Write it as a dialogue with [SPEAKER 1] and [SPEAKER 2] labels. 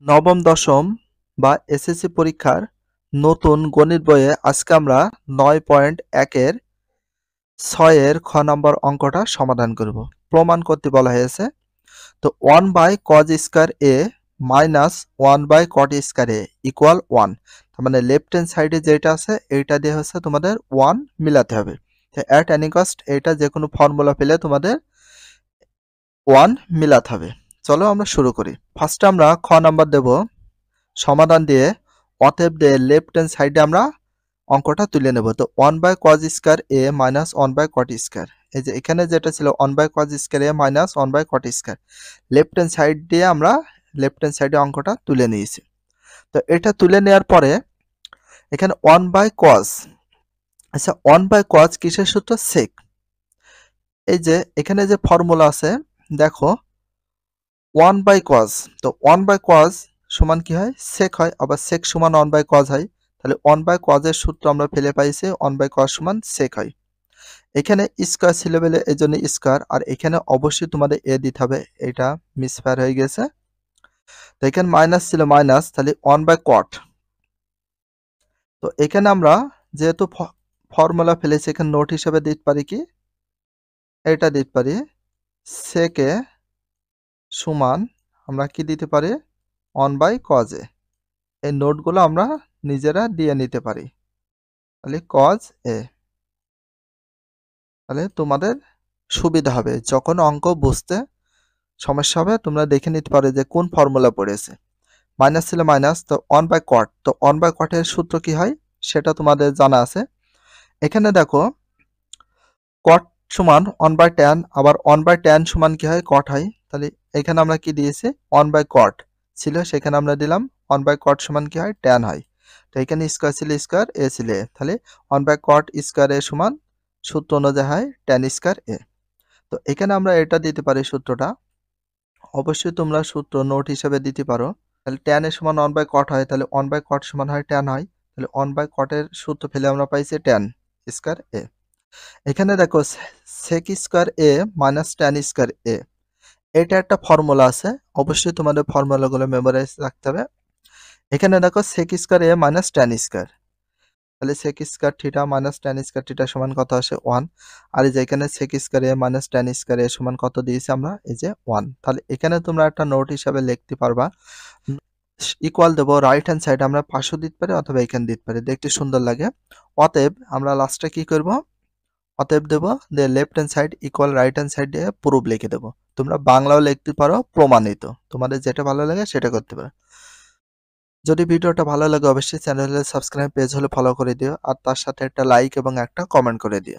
[SPEAKER 1] নবম দশম বা এসএসসি পরীক্ষার নতুন গণিত বইয়ে আজকে আমরা 9.1 এর 6 এর খ নম্বর অঙ্কটা সমাধান করব। প্রমাণ করতে বলা হয়েছে। তো 1/cos² মাইনাস 1/cot² ইকুয়াল 1। তার মানে লেফট হ্যান্ড সাইডে যেটা আছে এইটা দিয়ে হচ্ছে তোমাদের 1 মিলাতে হবে। তো অ্যাট এনি কস্ট এটা যে কোনো ফর্মুলা পেলে তোমাদের 1 মিলাতে হবে। চলো আমরা শুরু করি। ফার্স্টে আমরা খ নাম্বার দেব সমাধান দিয়ে অতএব দিয়ে লেফট হ্যান্ড সাইডে আমরা অঙ্কটা তুলে নেব। তো 1/cos² মাইনাস 1/cot²। এই যে এখানে যেটা ছিল 1/cos² minus 1/cot², left hand side দিয়ে আমরা লেফট হ্যান্ড সাইডে অঙ্কটা তুলে নিয়েছি। তো এটা তুলে নেওয়ার পরে এখানে 1/cos, আচ্ছা 1/cos কিসের সূত্র? সেক। এই যে এখানে যে ফর্মুলা আছে দেখো 1/cos, তো 1/cos সমান কি হয়? সেক হয়, আবার সেক সমান 1/cos হয়। তাহলে 1/cos এর সূত্র আমরা ফেলে পাইছি 1/cos সমান সেক হয়। এখানে স্কয়ার ছিল বলে এই জন্য স্কয়ার, আর এখানে অবশ্যই তোমাদের এ দিতে হবে, এটা মিসফায়ার হয়ে গেছে। তো এখানে মাইনাস ছিল মাইনাস, তাহলে 1/cot। তো এখানে আমরা যেহেতু ফর্মুলা ফেলেছি এখানে নোট হিসেবে দিতে পারি কি, এটা দিতে পারি সেকে সমান আমরা কি দিতে পারি 1/cos। এই নোটগুলো আমরা নিজেরা দিয়ে নিতে পারি। তাহলে cos a, তাহলে তোমাদের সুবিধা হবে যখন অঙ্ক বুঝতে সমস্যা হবে তোমরা দেখে নিতে পারো যে কোন ফর্মুলা পড়েছে। মাইনাস ছিল মাইনাস, তো 1/cot, তো 1/cot এর সূত্র কি হয় সেটা তোমাদের জানা আছে। এখানে দেখো cot সমান 1/tan, আবার 1/tan সমান কি হয়? cot হয়। তাহলে এখানে আমরা কি দিয়েছি 1/cot ছিল, সেখানে আমরা দিলাম 1/cot সমান কি হয়? tan হয়। তো এখানে স্কয়ার ছিল স্কয়ার, এ ছিল এ, তাহলে 1/cot² সমান সূত্র অনুযায়ী হয় tan²a। তো এখানে আমরা এটা দিতে পারি সূত্রটা, অবশ্যই তোমরা সূত্র নোট হিসেবে দিতে পারো। তাহলে tan এর সমান 1/cot হয়, তাহলে 1/cot সমান হয় tan হয়। তাহলে 1/cot এর সূত্র ফেলে আমরা পাইছি tan²a। এখানে দেখো sec² মাইনাস tan²a, এটা একটা ফর্মুলা আছে, অবশ্যই তোমাদের ফর্মুলাগুলো মেমোরাইজ রাখতে হবে। এখানে দেখো sec² মাইনাস tan², তাহলে sec² মাইনাস tan² সমান কত আসে? 1। আর এই যে এখানে sec² মাইনাস tan² সমান কত দিয়েছি আমরা? এই যে 1। তাহলে এখানে তোমরা একটা নোট হিসাবে লিখতে পারবা, ইকুয়াল দেবো রাইট হ্যান্ড সাইড আমরা পাশেও দিতে পারি অথবা এখানে দিতে পারি, দেখতে সুন্দর লাগে। অতএব আমরা লাস্টে কি করব? অতএব দেব যে left hand side equal right hand side দিয়ে প্রুফ লিখে দেবো। তোমরা বাংলাও লিখতে পারো প্রমাণিত, তোমাদের যেটা ভালো লাগে সেটা করতে পারো। যদি ভিডিওটা ভালো লাগে অবশ্যই চ্যানেলে সাবস্ক্রাইব, পেজ হলে ফলো করে দিও, আর তার সাথে একটা লাইক এবং একটা কমেন্ট করে দিও।